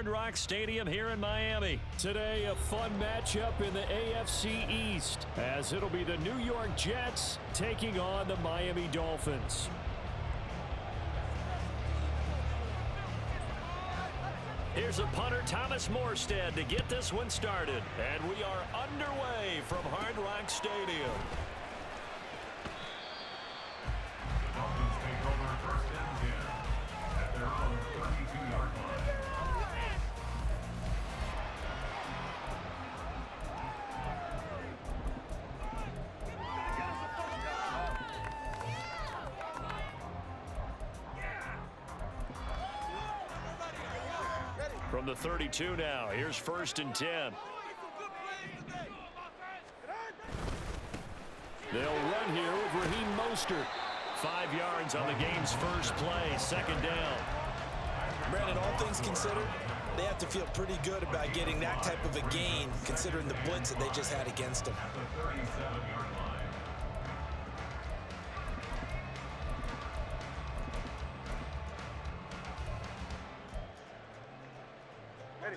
Hard Rock Stadium here in Miami. Today, a fun matchup in the AFC East, as it'll be the New York Jets taking on the Miami Dolphins. Here's a punter, Thomas Morstead, to get this one started. And we are underway from Hard Rock Stadium. The Dolphins take over first and 10 at their own 32-yard line. From the 32 now, here's first and 10. They'll run here with Raheem Mostert. 5 yards on the game's first play, second down. Brandon, all things considered, they have to feel pretty good about getting that type of a gain, considering the blitz that they just had against them. At the 37-yard line.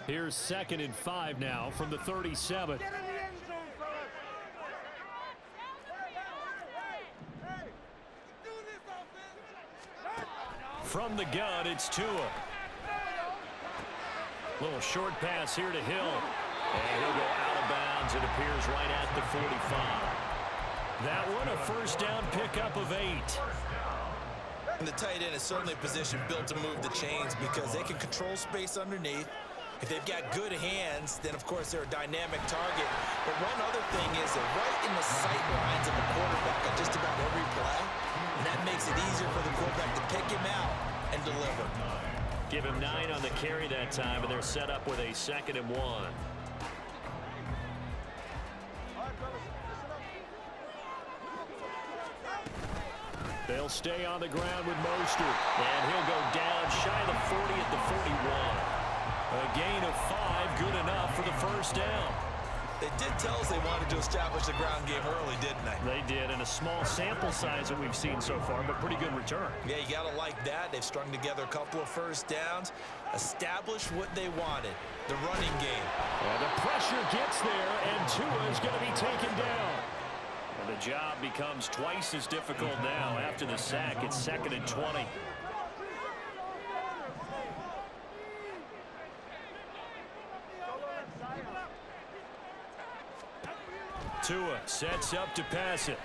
Here's second and 5 now from the 37. From the gun, it's Tua. Little short pass here to Hill. And he'll go out of bounds, it appears, right at the 45. That one, a first down pickup of 8. And the tight end is certainly a position built to move the chains because they can control space underneath. If they've got good hands, then, of course, they're a dynamic target. But one other thing is they're right in the sight lines of the quarterback on just about every play. And that makes it easier for the quarterback to pick him out and deliver. Give him 9 on the carry that time, and they're set up with a 2nd and 1. They'll stay on the ground with Mostert. And he'll go down shy of the 40 at the 41. A gain of 5, good enough for the first down. They did tell us they wanted to establish the ground game early, didn't they? They did, in a small sample size that we've seen so far, but pretty good return. Yeah, you got to like that. They've strung together a couple of first downs, established what they wanted, the running game. And the pressure gets there, and Tua is going to be taken down. And the job becomes twice as difficult now after the sack. It's 2nd and 20. Tua sets up to pass it.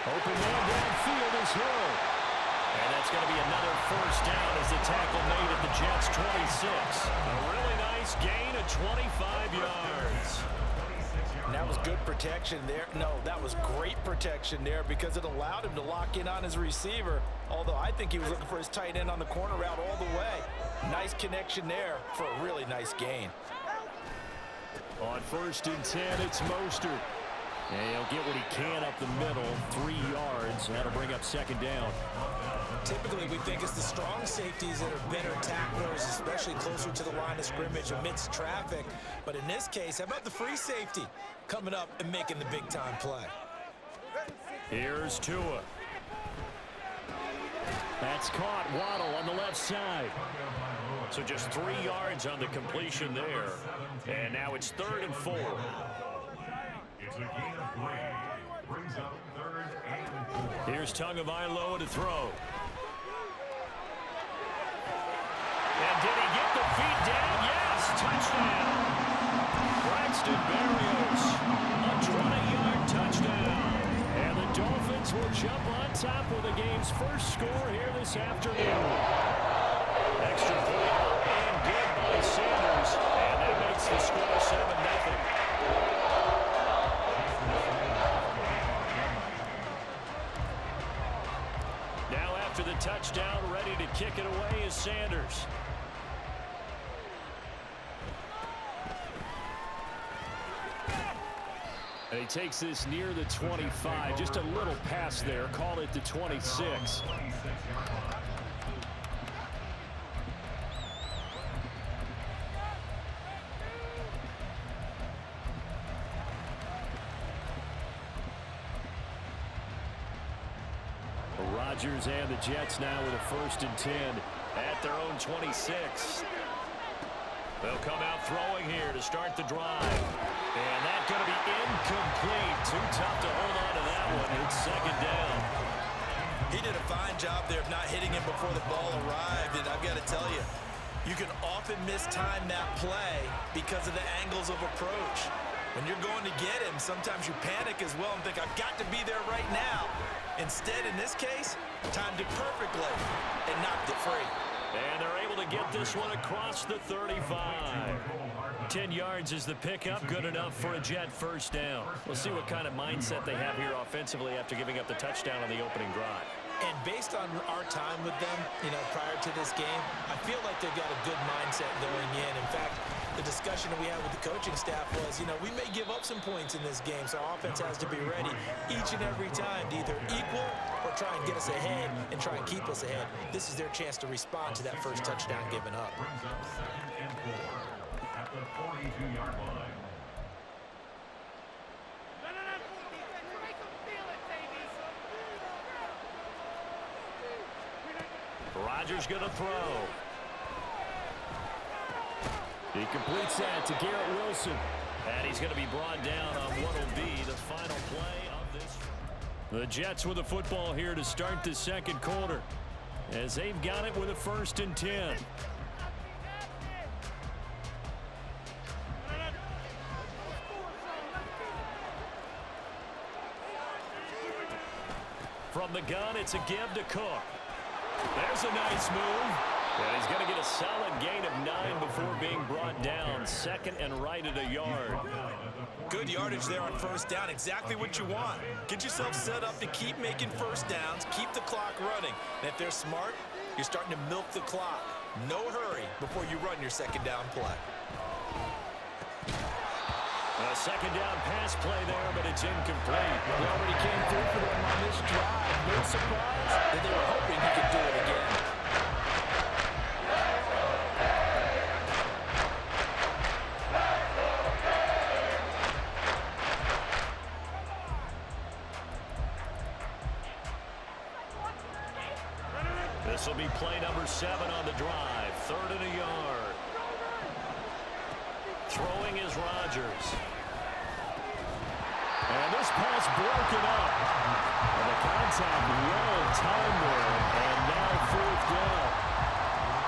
Open man downfield is Hill. And that's going to be another first down as the tackle made at the Jets' 26. A really nice gain of 25 yards. And that was good protection there. No, that was great protection there because it allowed him to lock in on his receiver. Although I think he was looking for his tight end on the corner route all the way. Nice connection there for a really nice gain. On first and 10, it's Mostert. And he'll get what he can up the middle, 3 yards. That'll bring up second down. Typically, we think it's the strong safeties that are better tacklers, especially closer to the line of scrimmage amidst traffic. But in this case, how about the free safety coming up and making the big-time play? Here's Tua. That's caught. Waddle on the left side. So just 3 yards on the completion there. And now it's 3rd and 4. It's a gain of 3. Brings up 3rd and 4. Here's Tagovailoa to throw. And did he get the feet down? Yes, touchdown. Braxton Berrios, a 20-yard touchdown. And the Dolphins will jump on top with the game's first score here this afternoon. Extra point and good by Sanders. And that makes the score 7-0. Now after the touchdown, ready to kick it away is Sanders. And he takes this near the 25. Just a little pass there. Call it the 26. Rodgers and the Jets now with a 1st and 10 at their own 26. They'll come out throwing here to start the drive. And that's going to be incomplete. Too tough to hold on to that one. It's 2nd down. He did a fine job there of not hitting him before the ball arrived. And I've got to tell you, you can often mistime that play because of the angles of approach. When you're going to get him, sometimes you panic as well and think, I've got to be there right now. Instead, in this case, timed it perfectly and knocked it free. And they're able to get this one across the 35. 10 yards is the pickup. Good enough for a Jet 1st down. We'll see what kind of mindset they have here offensively after giving up the touchdown on the opening drive. And based on our time with them, prior to this game, I feel like they've got a good mindset going in. In fact, the discussion that we had with the coaching staff was, we may give up some points in this game, so our offense has to be ready each and every time to either equal or try and get us ahead and try and keep us ahead. This is their chance to respond to that first touchdown given up. Brings up 2nd and 4 at the 42-yard line. Rodgers going to throw. He completes that to Garrett Wilson. And he's going to be brought down on what will be the final play of this. The Jets with the football here to start the 2nd quarter, as they've got it with a 1st and 10. From the gun, it's a give to Cook. There's a nice move. And he's going to get a solid gain of 9 before being brought down. 2nd and right at a yard. Good yardage there on 1st down. Exactly what you want. Get yourself set up to keep making 1st downs, keep the clock running. And if they're smart, you're starting to milk the clock. No hurry before you run your 2nd down play. A 2nd down pass play there, but it's incomplete. He already came through for them on this drive. No surprise that they were hoping he could do it again. This will be play number 7 on the drive. 3rd and a yard. Throwing is Rodgers. And this pass broken up. And the contact well timed there. And now 4th down.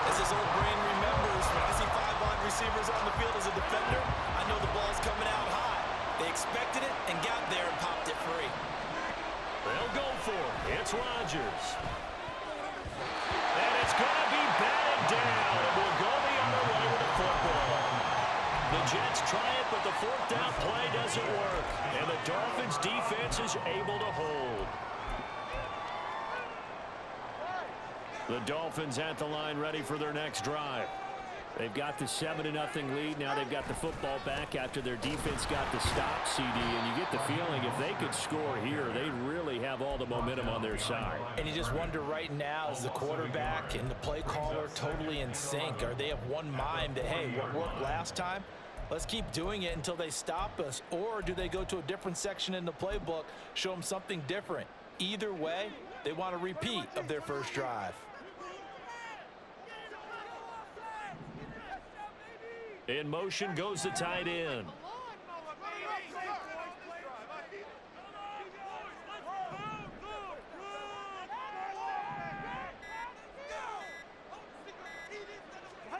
As his old brain remembers, when I see 5 wide receivers on the field as a defender, I know the ball's coming out high. They expected it and got there and popped it free. They'll go for it. It's Rodgers. And it's going to be batted down. And we'll go the other way with the football. The Jets try it, but the 4th down play doesn't work. And the Dolphins defense is able to hold. The Dolphins at the line ready for their next drive. They've got the 7-0 lead. Now they've got the football back after their defense got the stop, CD. And you get the feeling if they could score here, they really have all the momentum on their side. And you just wonder right now, is the quarterback and the play caller totally in sync? Are they of one mind that, hey, what worked last time? Let's keep doing it until they stop us. Or do they go to a different section in the playbook, show them something different? Either way, they want a repeat of their first drive. In motion goes the tight end.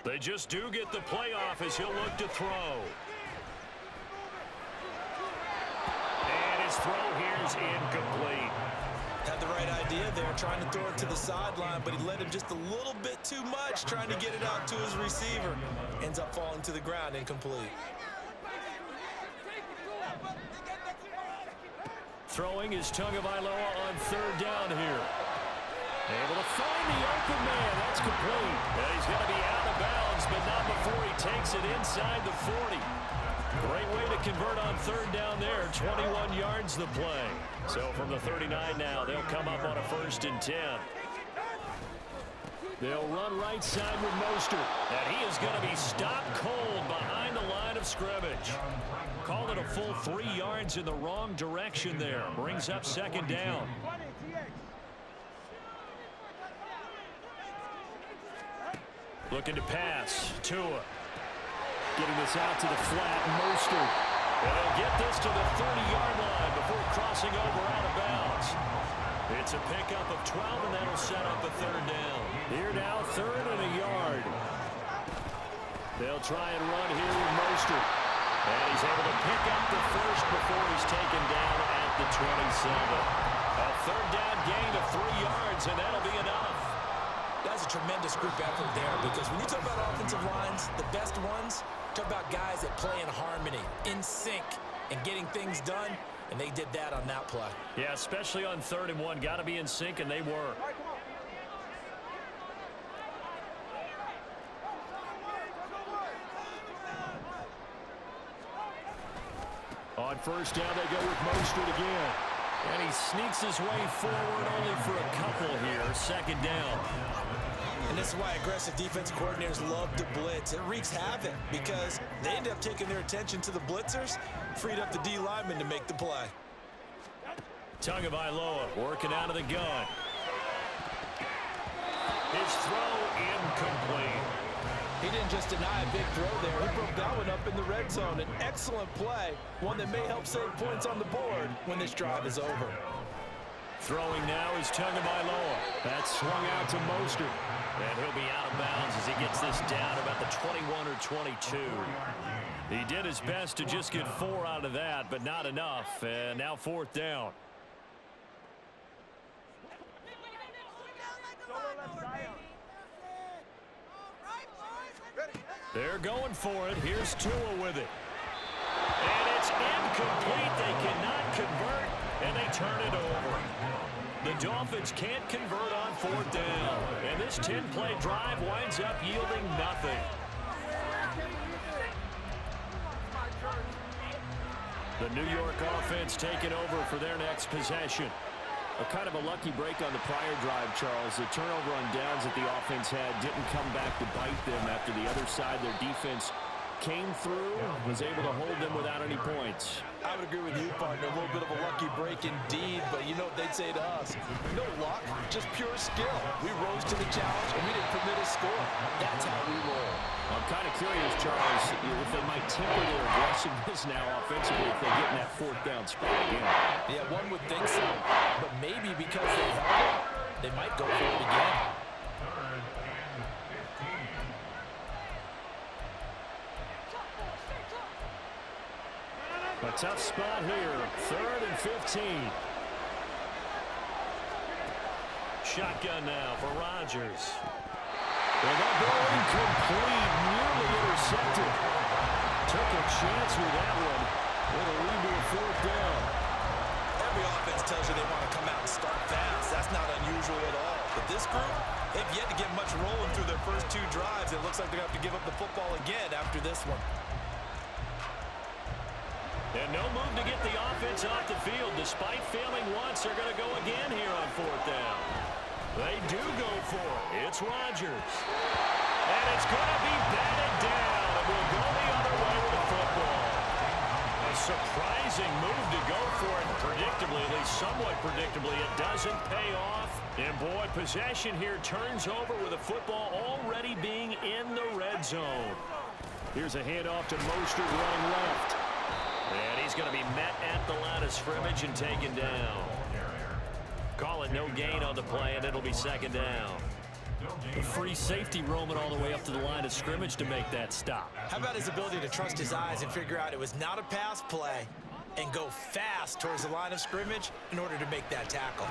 They just do get the playoff as he'll look to throw. And his throw here is incomplete. Had the right idea there, trying to throw it to the sideline, but he led him just a little bit too much, trying to get it out to his receiver. Ends up falling to the ground, incomplete. Throwing is Tagovailoa on 3rd down here. Able to find the open man. That's complete. And he's going to be out of bounds, but not before he takes it inside the 40. Great way to convert on 3rd down there. 21 yards the play. So from the 39 now, they'll come up on a 1st and 10. They'll run right side with Mostert. And he is going to be stopped cold behind the line of scrimmage. Call it a full 3 yards in the wrong direction there. Brings up 2nd down. Looking to pass. Tua. Getting this out to the flat. Mostert. And they'll get this to the 30-yard line before crossing over out of bounds. It's a pickup of 12, and that'll set up a third down. Here now, 3rd and a yard. They'll try and run here with Mostert. And he's able to pick up the first before he's taken down at the 27. A third down gain of 3 yards, and that'll be enough. That's a tremendous group effort there, because when you talk about offensive lines, the best ones, talk about guys that play in harmony, in sync, and getting things done, and they did that on that play. Yeah, especially on 3rd and 1. Got to be in sync, and they were. On 1st down, they go with Mostert again. And he sneaks his way forward only for a couple here. 2nd down. And this is why aggressive defense coordinators love to blitz. It wreaks havoc because they end up taking their attention to the blitzers, freed up the D lineman to make the play. Tagovailoa working out of the gun. His throw incomplete. He didn't just deny a big throw there. He broke that one up in the red zone. An excellent play, one that may help save points on the board when this drive is over. Throwing now is Tagovailoa. That's swung out to Mostert. And he'll be out of bounds as he gets this down about the 21 or 22. He did his best to just get 4 out of that, but not enough. And now 4th down. They're going for it. Here's Tua with it. And it's incomplete. They cannot convert, and they turn it over. The Dolphins can't convert on 4th down. And this 10-play drive winds up yielding nothing. The New York offense taking over for their next possession. A kind of a lucky break on the prior drive, Charles. The turnover on downs that the offense had didn't come back to bite them after the other side. Their defense came through, was able to hold them without any points. I would agree with you, partner. A little bit of a lucky break indeed, but you know what they'd say to us? No luck, just pure skill. We rose to the challenge, and we didn't permit a score. That's how we roll. I'm kind of curious, Charles, if they might temper their aggressiveness now offensively if they get in that 4th down spot again. Yeah, one would think so. But maybe because they held it, they might go for it again. A tough spot here. 3rd and 15. Shotgun now for Rodgers. And that ball incomplete, nearly intercepted. Took a chance with that one. With a lead to a 4th down. Every offense tells you they want to come out and start fast. That's not unusual at all. But this group, they've yet to get much rolling through their first 2 drives. It looks like they're going to have to give up the football again after this one. And no move to get the offense off the field. Despite failing once, they're going to go again here on 4th down. They do go for it. It's Rodgers. And it's going to be batted down. And we'll go the other way with the football. A surprising move to go for it. Predictably, at least somewhat predictably, it doesn't pay off. And boy, possession here turns over with the football already being in the red zone. Here's a handoff to Mostert running left. And he's going to be met at the line of scrimmage and taken down. Call it no gain on the play, and it'll be 2nd down. A free safety roaming all the way up to the line of scrimmage to make that stop. How about his ability to trust his eyes and figure out it was not a pass play and go fast towards the line of scrimmage in order to make that tackle.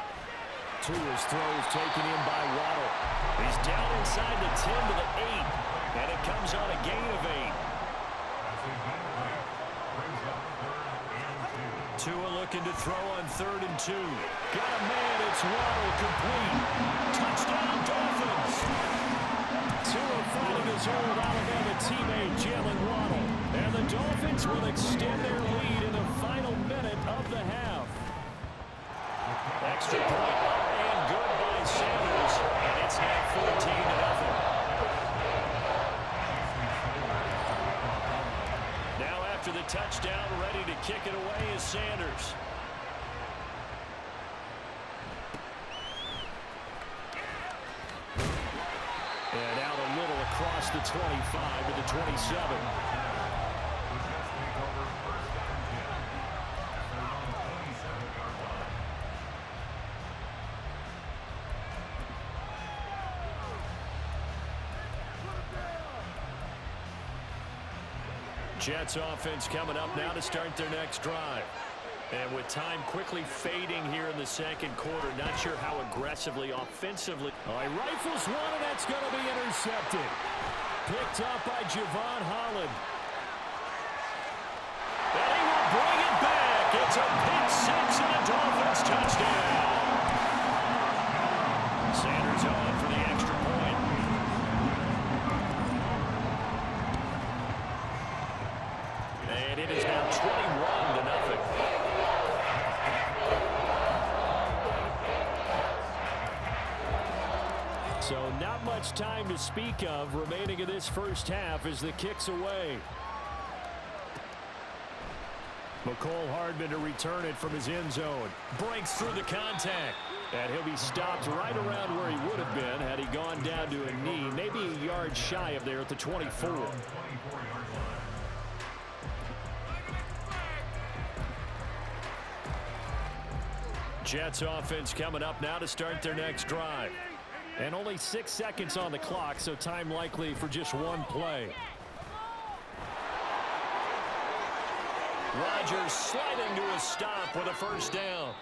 Tua's throws taken in by Waddle. He's down inside the 10 to the 8, and it comes on a gain of 8. Tua looking to throw on 3rd and 2. Got a man, it's Waddle, complete. Touchdown, Dolphins. Tua finding his old Alabama teammate, Jalen Waddle. And the Dolphins will extend their lead in the final minute of the half. Extra point up and good by Sanders. And it's now 14-0. Now after the touchdown, ready to kick it away is Sanders. And out a little across the 25 to the 27. Jets offense coming up now to start their next drive. And with time quickly fading here in the second quarter, not sure how aggressively, offensively. Oh, he rifles one, and that's going to be intercepted. Picked up by Javon Holland. And he will bring it back. It's a pick six and a Dolphins touchdown. Sanders on for the extra point. And it is now 21-0. So not much time to speak of remaining in this first half as the kick's away. McCole Hardman to return it from his end zone. Breaks through the contact. And he'll be stopped right around where he would have been had he gone down to a knee. Maybe a yard shy of there at the 24. Jets offense coming up now to start their next drive. And only 6 seconds on the clock, so time likely for just one play. Rodgers sliding to a stop with a first down.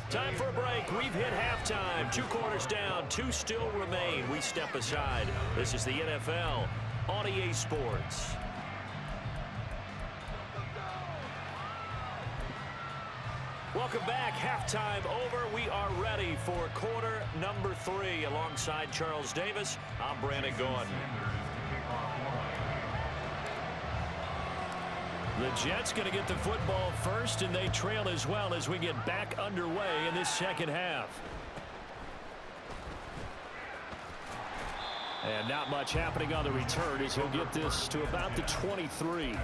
Time for a break. We've hit halftime. 2 quarters down. 2 still remain. We step aside. This is the NFL on EA Sports. Welcome back. Halftime over. We are ready for quarter number 3. Alongside Charles Davis, I'm Brandon Gaudin. The Jets going to get the football first, and they trail as well as we get back underway in this second half. And not much happening on the return as he'll get this to about the 23.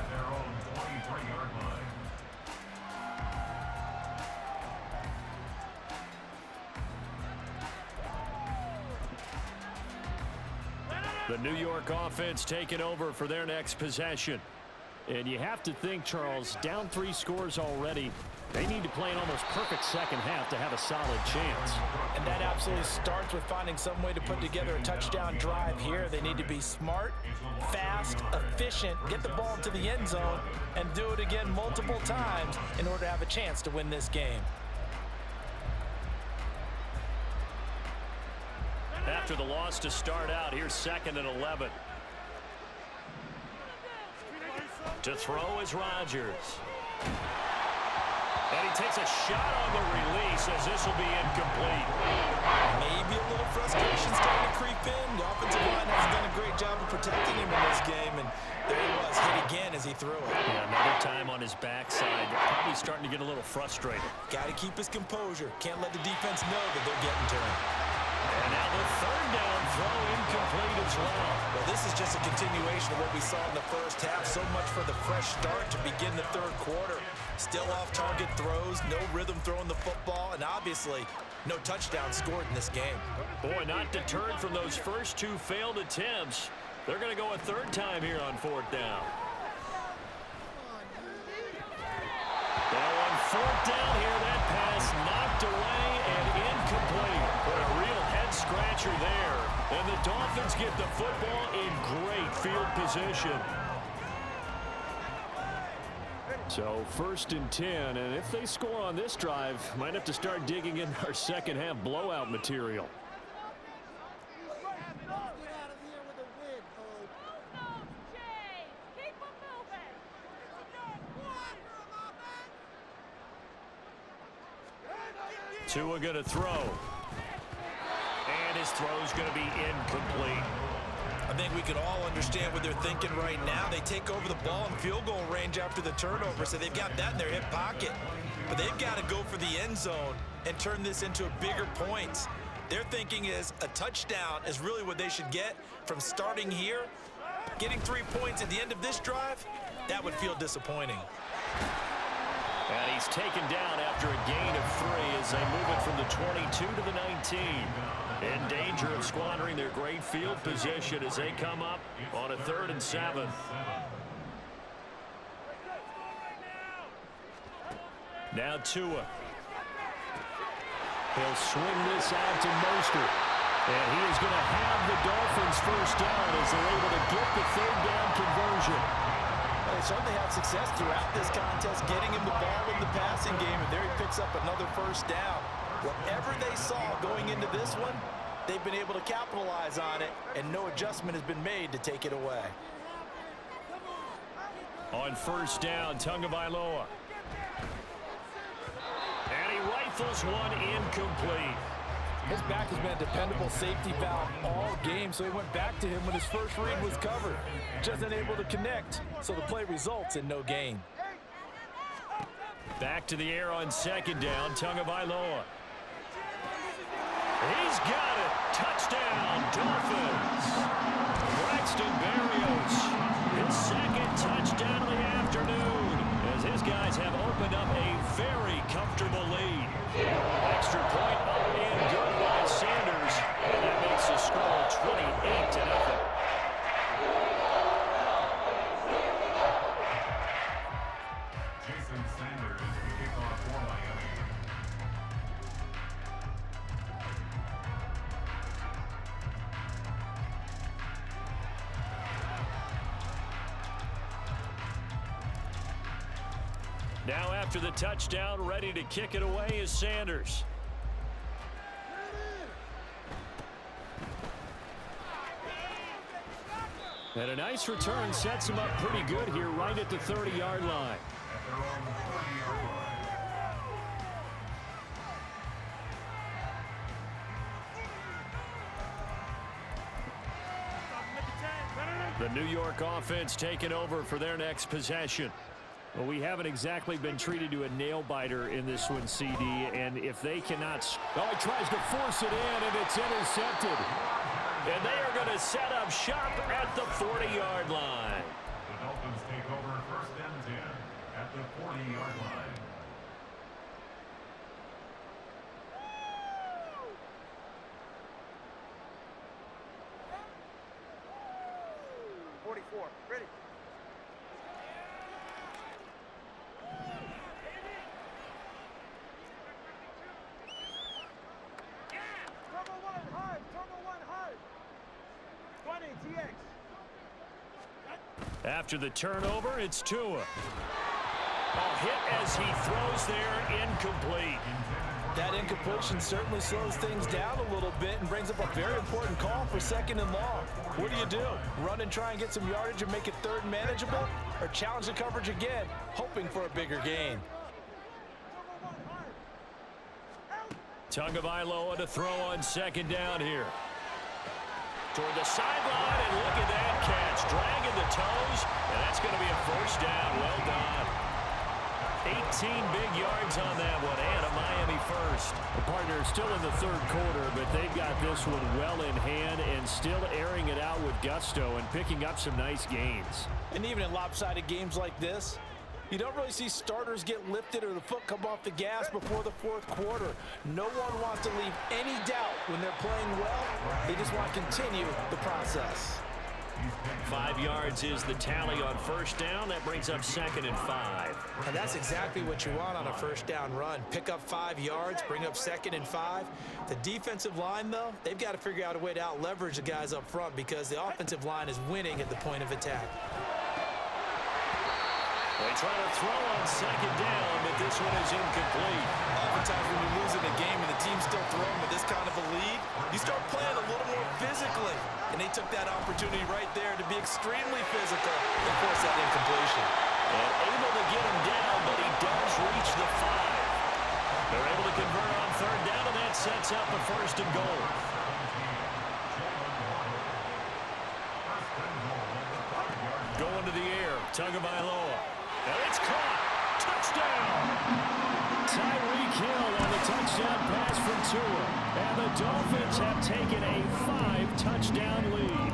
The New York offense taking over for their next possession. And you have to think, Charles, down 3 scores already. They need to play an almost perfect second half to have a solid chance. And that absolutely starts with finding some way to put together a touchdown drive here. They need to be smart, fast, efficient, get the ball to the end zone, and do it again multiple times in order to have a chance to win this game. After the loss to start out, here's 2nd and 11. To throw is Rodgers. And he takes a shot on the release as this will be incomplete. Maybe a little frustration starting to creep in. The offensive line hasn't done a great job of protecting him in this game, and there he was, hit again as he threw it. Yeah, another time on his backside. Probably starting to get a little frustrated. Got to keep his composure. Can't let the defense know that they're getting to him. And now the 3rd down throw incomplete as well. Well, this is just a continuation of what we saw in the first half. So much for the fresh start to begin the 3rd quarter. Still off-target throws, no rhythm throwing the football, and obviously no touchdown scored in this game. Boy, not deterred from those first 2 failed attempts. They're going to go a 3rd time here on 4th down. Now on 4th down here, that pass knocked away and incomplete. But a real head-scratcher there. And the Dolphins get the football in great field position. So 1st and 10, and if they score on this drive, might have to start digging in our second half blowout material. Tua going to throw. And his throw's going to be incomplete. I think we can all understand what they're thinking right now. They take over the ball in field goal range after the turnover, so they've got that in their hip pocket. But they've got to go for the end zone and turn this into a bigger points. Their thinking is a touchdown is really what they should get from starting here. Getting 3 points at the end of this drive, that would feel disappointing. And he's taken down after a gain of 3 as they move it from the 22 to the 19. In danger of squandering their great field position as they come up on a 3rd and 7. Now Tua. He'll swing this out to Mostert. And he is going to have the Dolphins first down as they're able to get the 3rd down conversion. They certainly had success throughout this contest, getting him the ball in the passing game, and there he picks up another first down. Whatever they saw going into this one, they've been able to capitalize on it, and no adjustment has been made to take it away. On first down, Tagovailoa. And he rifles one incomplete. His back has been a dependable safety valve all game, so he went back to him when his first read was covered. Just unable to connect, so the play results in no gain. Back to the air on second down, Tagovailoa. He's got it. Touchdown, Dolphins. Braxton Berrios, his 2nd touchdown of the afternoon, as his guys have opened up a very comfortable lead. Extra point up and good by Sanders. And that makes the score 28-0. Jason Sanders, the kickoff for Miami. Now after the touchdown, ready to kick it away is Sanders. And a nice return sets him up pretty good here right at the 30-yard line. At their own 30-yard line. The New York offense taking over for their next possession. Well, we haven't exactly been treated to a nail-biter in this one, CD, and if they cannot... Oh, he tries to force it in, and it's intercepted. And they are going to set up shop at the 40-yard line. The Dolphins take over 1st and 10 at the 40-yard line. 44, ready. After the turnover, it's Tua. A hit as he throws there, incomplete. That incompletion certainly slows things down a little bit and brings up a very important call for 2nd and long. What do? Run and try and get some yardage and make it 3rd and manageable? Or challenge the coverage again, hoping for a bigger gain? Tagovailoa to throw on 2nd down here. Toward the sideline, and look at that catch. Dragging the toes, and that's going to be a first down. Well done. 18 big yards on that one, and a Miami first. The partner is still in the 3rd quarter, but they've got this one well in hand and still airing it out with gusto and picking up some nice gains. And even in lopsided games like this, you don't really see starters get lifted or the foot come off the gas before the 4th quarter. No one wants to leave any doubt when they're playing well. They just want to continue the process. 5 yards is the tally on first down. That brings up 2nd and 5. And that's exactly what you want on a first down run. Pick up 5 yards, bring up 2nd and 5. The defensive line, though, they've got to figure out a way to out-leverage the guys up front because the offensive line is winning at the point of attack. They try to throw on 2nd down, but this one is incomplete. Oftentimes when you're losing a game and the team's still throwing with this kind of a lead, you start playing a little more physically. And they took that opportunity right there to be extremely physical and force that incompletion. And able to get him down, but he does reach the 5. They're able to convert on 3rd down, and that sets up a 1st and goal. Going to the air, Tagovailoa. And it's caught. Touchdown! Tyreek Hill on the touchdown pass from Tua. And the Dolphins have taken a 5-touchdown lead.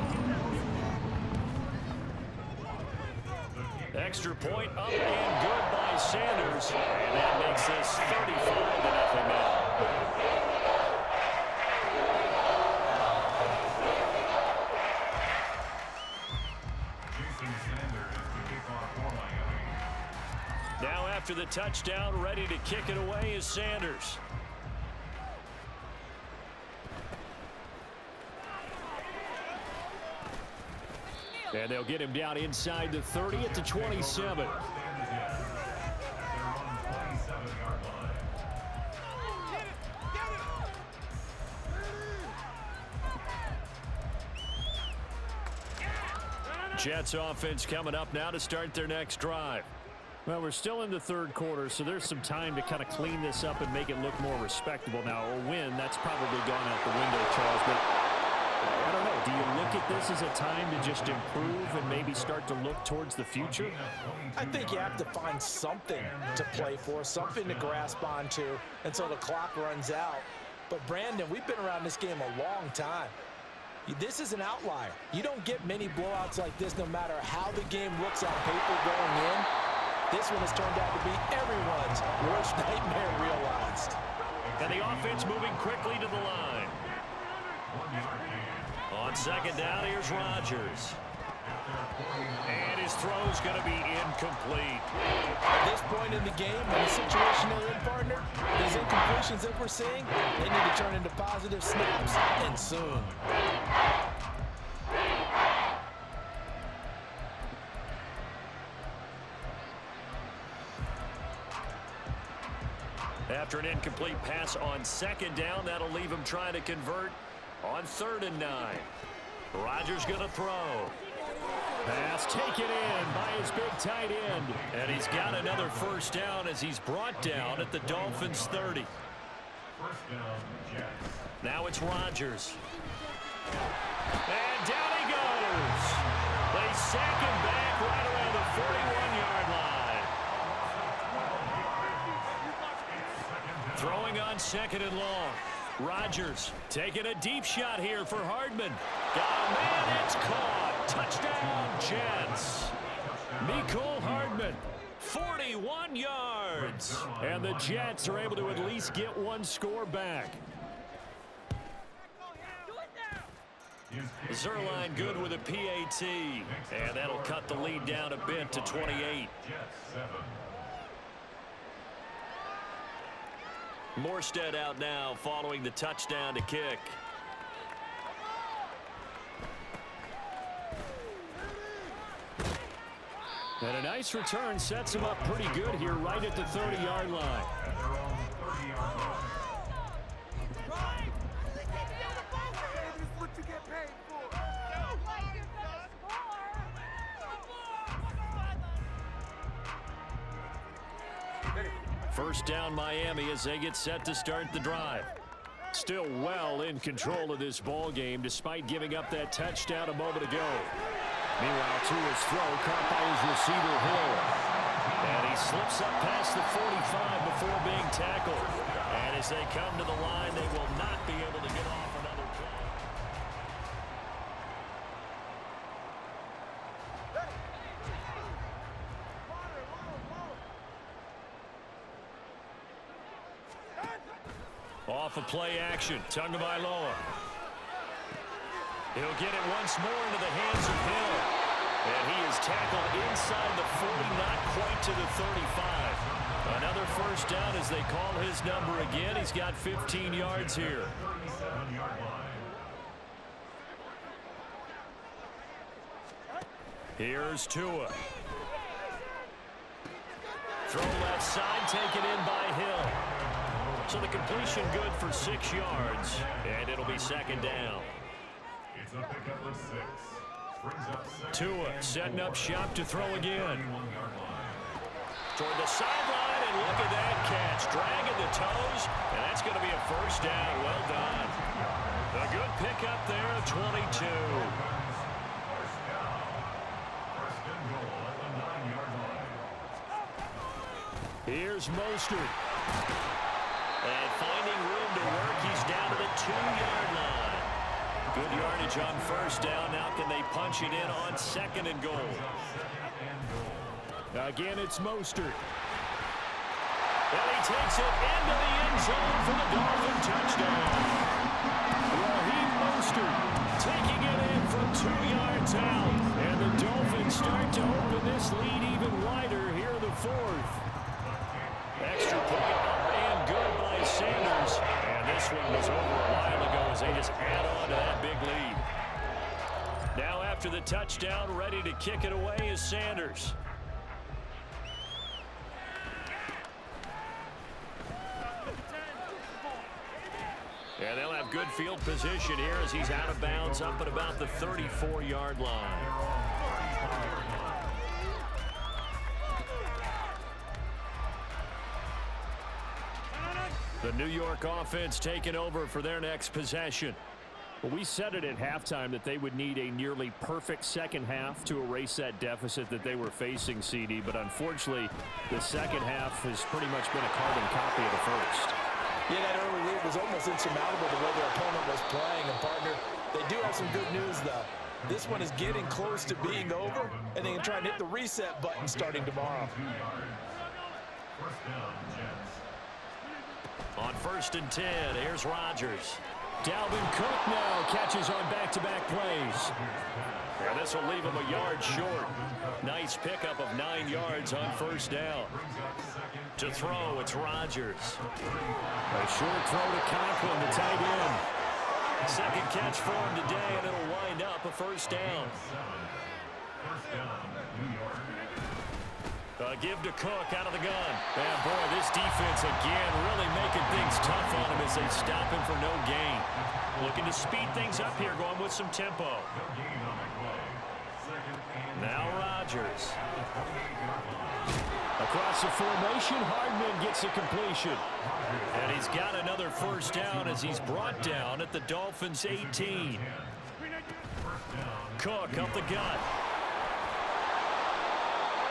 Extra point up and good by Sanders, and that makes this 35-0 now. Now after the touchdown, ready to kick it away is Sanders. And they'll get him down inside the 30 at the 27. Jets offense coming up now to start their next drive. Well, we're still in the third quarter, so there's some time to kind of clean this up and make it look more respectable. Now, a win, that's probably gone out the window, Charles, but I don't know. Do you look at this as a time to just improve and maybe start to look towards the future? I think you have to find something to play for, something to grasp onto until the clock runs out. But, Brandon, we've been around this game a long time. This is an outlier. You don't get many blowouts like this no matter how the game looks on paper going in. This one has turned out to be everyone's worst nightmare realized. And the offense moving quickly to the line. On second down, here's Rodgers. And his throw's going to be incomplete. At this point in the game, in the situation they're in, partner, these incompletions that we're seeing, they need to turn into positive snaps, and soon. After an incomplete pass on second down, that'll leave him trying to convert on 3rd and 9. Rodgers going to throw. Pass taken in by his big tight end. And he's got another first down as he's brought down at the Dolphins' 30. Now it's Rodgers. And down he goes. They sack him back right around the 41-yard line. Throwing on 2nd and long. Rodgers taking a deep shot here for Hardman. Got a man, it's caught. Touchdown, Jets. Mecole Hardman, 41 yards. And the Jets are able to at least get one score back. Zerline good with a PAT. And that'll cut the lead down a bit to 28. Morstead out now following the touchdown to kick. And a nice return sets him up pretty good here right at the 30-yard line. First down Miami as they get set to start the drive. Still well in control of this ball game despite giving up that touchdown a moment ago. Meanwhile, to his throw, caught by his receiver Hill. And he slips up past the 45 before being tackled. And as they come to the line, they will not be able to get off another play. Off of play action, Tagovailoa. He'll get it once more into the hands of Hill. And he is tackled inside the 40, not quite to the 35. Another first down as they call his number again. He's got 15 yards here. Here's Tua. Throw left side, taken in by Hill. So the completion good for 6 yards. And it'll be second down. It's a pickup of 6. Brings up 6. Tua setting up shop to throw again. Toward the sideline, and look at that catch. Dragging the toes, and that's going to be a first down. Well done. A good pickup there at 22. First down. First and goal at the 9-yard line. Here's Mostert. And finding room to work, he's down to the 2-yard line. Good yardage on first down. Now can they punch it in on 2nd and goal? Again, it's Mostert. And he takes it into the end zone for the Dolphin touchdown. Raheem Mostert taking it in from 2 yards out. And the Dolphins start to open this lead even wider here in the fourth. Extra point up and good by Sanders. And this one was over a while ago as they just add on to that big lead. Now after the touchdown, ready to kick it away is Sanders. And they'll have good field position here as he's out of bounds up at about the 34-yard line. The New York offense taking over for their next possession. Well, we said it at halftime that they would need a nearly perfect second half to erase that deficit that they were facing, CD. But unfortunately, the second half has pretty much been a carbon copy of the first. Yeah, that early lead was almost insurmountable the way their opponent was playing. And, partner, they do have some good news, though. This one is getting close to being over, and they can try and hit the reset button starting tomorrow. On 1st and 10, here's Rodgers. Dalvin Cook now catches on back-to-back plays. And this will leave him a yard short. Nice pickup of 9 yards on 1st down. To throw, it's Rodgers. A short throw to Conklin, the tight end. Second catch for him today, and it'll wind up a 1st down. Give to Cook out of the gun. And boy, this defense again really making things tough on him as they stop him for no gain. Looking to speed things up here, going with some tempo. Now Rodgers. Across the formation, Hardman gets a completion. And he's got another 1st down as he's brought down at the Dolphins' 18. Cook up the gut.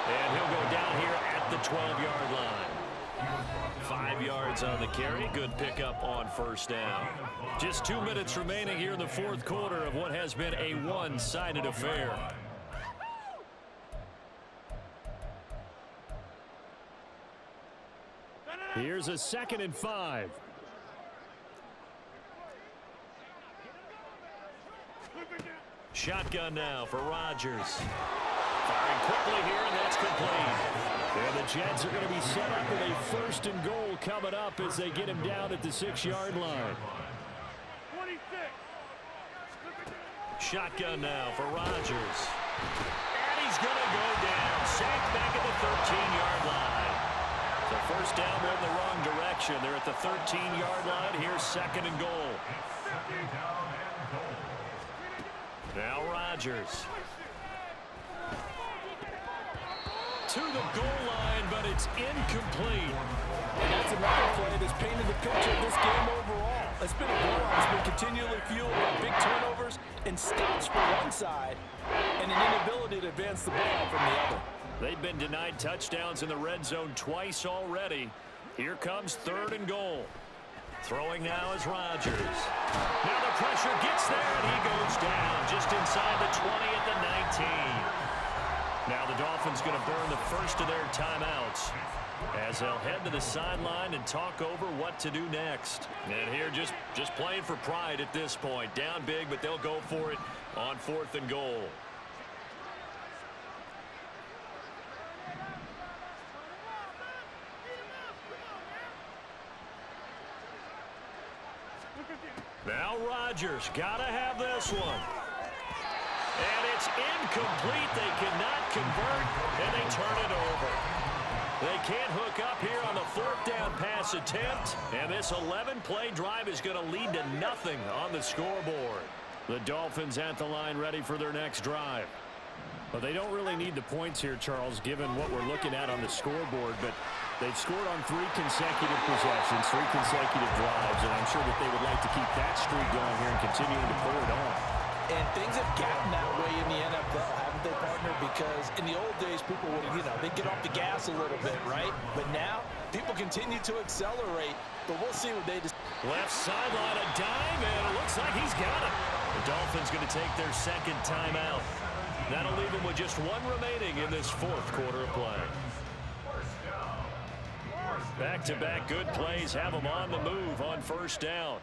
And he'll go down here at the 12-yard line. 5 yards on the carry. Good pickup on 1st down. Just 2 minutes remaining here in the 4th quarter of what has been a one-sided affair. Here's a 2nd and 5. Shotgun now for Rodgers. Firing quickly here, and that's complete. And the Jets are going to be set up with a 1st and goal coming up as they get him down at the 6-yard line. Shotgun now for Rodgers. And he's going to go down. Sacked back at the 13-yard line. So 1st down, they're in the wrong direction. They're at the 13-yard line. Here's 2nd and goal. Now Rodgers. To the goal line, but it's incomplete. And that's another play that's painted the picture of this game overall. It's been a blowout that's been continually fueled by big turnovers and stops for one side and an inability to advance the ball from the other. They've been denied touchdowns in the red zone twice already. Here comes 3rd and goal. Throwing now is Rodgers. Now the pressure gets there, and he goes down just inside the 20 at the 19. Now the Dolphins going to burn the first of their timeouts as they'll head to the sideline and talk over what to do next. And here just playing for pride at this point. Down big, but they'll go for it on 4th and goal. Now Rodgers got to have this one. And it's incomplete. They cannot convert, and they turn it over. They can't hook up here on the 4th down pass attempt, and this 11-play drive is going to lead to nothing on the scoreboard. The Dolphins at the line ready for their next drive. Well, they don't really need the points here, Charles, given what we're looking at on the scoreboard, but they've scored on 3 consecutive possessions, 3 consecutive drives, and I'm sure that they would like to keep that streak going here and continuing to pull it on. And things have gotten that way in the NFL, haven't they, partner? Because in the old days, people would, they'd get off the gas a little bit, right? But now, people continue to accelerate. But we'll see what they decide. Left sideline, a dime, and it looks like he's got it. The Dolphins going to take their 2nd timeout. That'll leave them with just 1 remaining in this 4th quarter of play. Back-to-back good plays have them on the move on first down.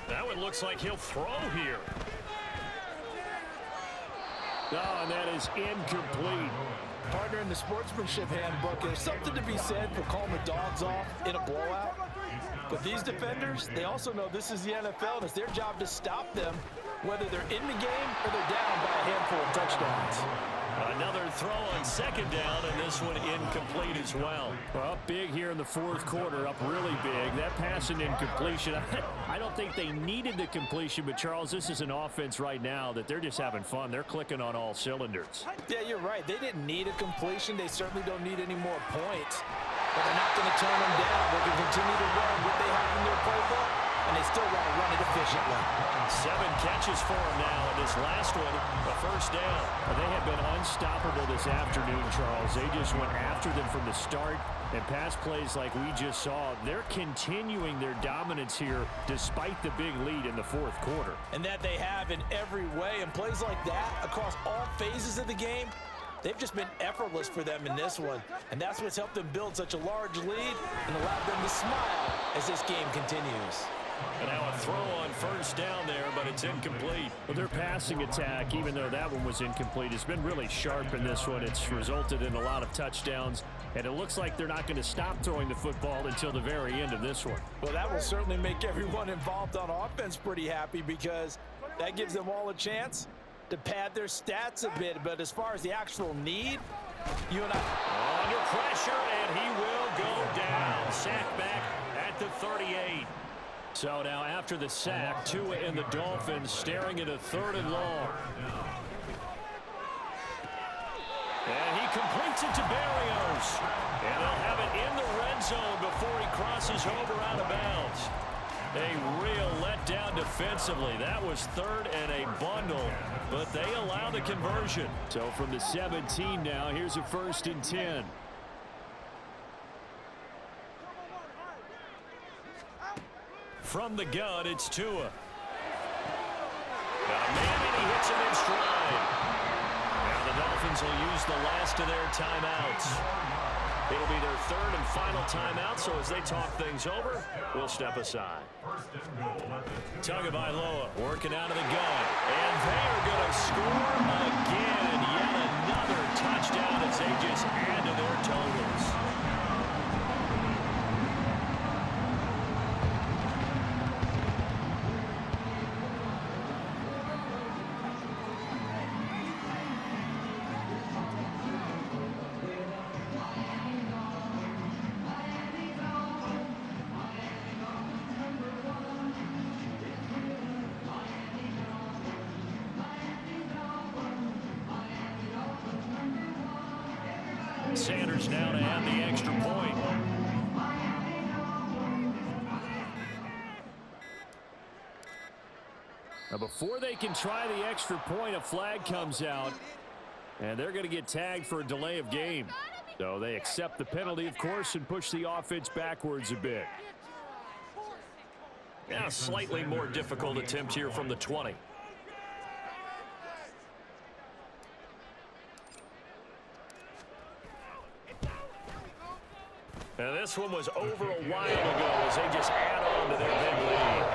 Now it looks like he'll throw here. Oh, and that is incomplete. Partner, in the sportsmanship handbook, there's something to be said for calling the dogs off in a blowout. But these defenders, they also know this is the NFL, and it's their job to stop them, whether they're in the game or they're down by a handful of touchdowns. Another throw on second down, and this one incomplete as well. Well, up big here in the fourth quarter, up really big. That pass and incompletion, I don't think they needed the completion, but Charles, this is an offense right now that they're just having fun. They're clicking on all cylinders. Yeah, you're right. They didn't need a completion. They certainly don't need any more points. But they're not going to turn them down. They're going to continue to run what they have in their playbook, and they still want to run it efficiently. 7 catches for him now, and this last one, a first down. They have been unstoppable this afternoon, Charles. They just went after them from the start, and pass plays like we just saw. They're continuing their dominance here despite the big lead in the fourth quarter. And that they have in every way, and plays like that across all phases of the game, they've just been effortless for them in this one. And that's what's helped them build such a large lead and allowed them to smile as this game continues. And now a throw on first down there, but it's incomplete. Well, their passing attack, even though that one was incomplete, has been really sharp in this one. It's resulted in a lot of touchdowns, and it looks like they're not going to stop throwing the football until the very end of this one. Well, that will certainly make everyone involved on offense pretty happy, because that gives them all a chance to pad their stats a bit. But as far as the actual need, you and I... Under pressure, and he will go down. Sack back at the 38. So now after the sack, Tua and the Dolphins staring at a 3rd and long. And he completes it to Berrios. And they'll have it in the red zone before he crosses over out of bounds. A real letdown defensively. That was 3rd and a bundle, but they allow the conversion. So from the 17 now, here's a 1st and 10. From the gun, it's Tua. Got a man, and he hits him in stride. Now the Dolphins will use the last of their timeouts. It'll be their 3rd and final timeout, so as they talk things over, we'll step aside. Tagovailoa working out of the gun. And they are going to score again. Yet another touchdown as they just add to their totals. Sanders now to add the extra point. Now before they can try the extra point, a flag comes out, and they're going to get tagged for a delay of game. So they accept the penalty, of course, and push the offense backwards a bit. Yeah, slightly more difficult attempt here from the 20. And this one was over a while ago as they just add on to their big lead.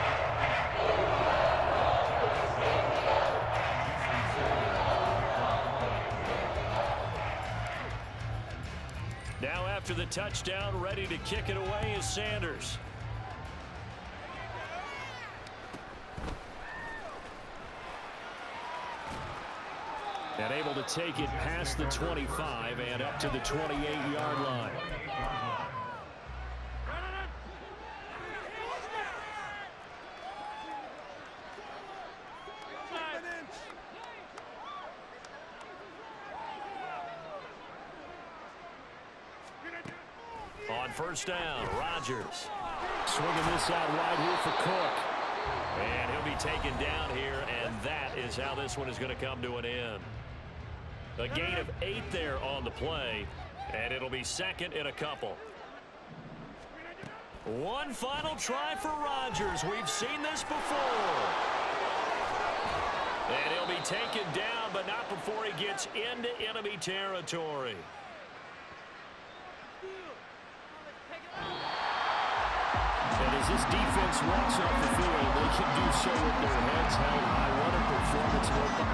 Now after the touchdown, ready to kick it away is Sanders. And able to take it past the 25 and up to the 28-yard line. On first down, Rodgers. Swinging this out wide here for Cook. And he'll be taken down here, and that is how this one is going to come to an end. A gain of 8 there on the play, and it'll be 2nd and a couple. One final try for Rodgers. We've seen this before. And he'll be taken down, but not before he gets into enemy territory. as this defense walks off the field, they can do so with their heads held high. What a performance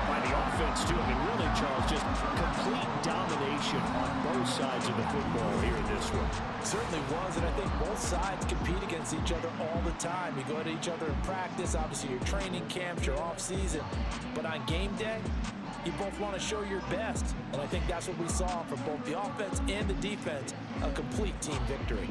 by the offense, too. I mean, really, Charles, just complete domination on both sides of the football here in this one. Certainly was, and I think both sides compete against each other all the time. You go to each other in practice, obviously your training camps, your off-season, but on game day, you both want to show your best, and I think that's what we saw from both the offense and the defense, a complete team victory.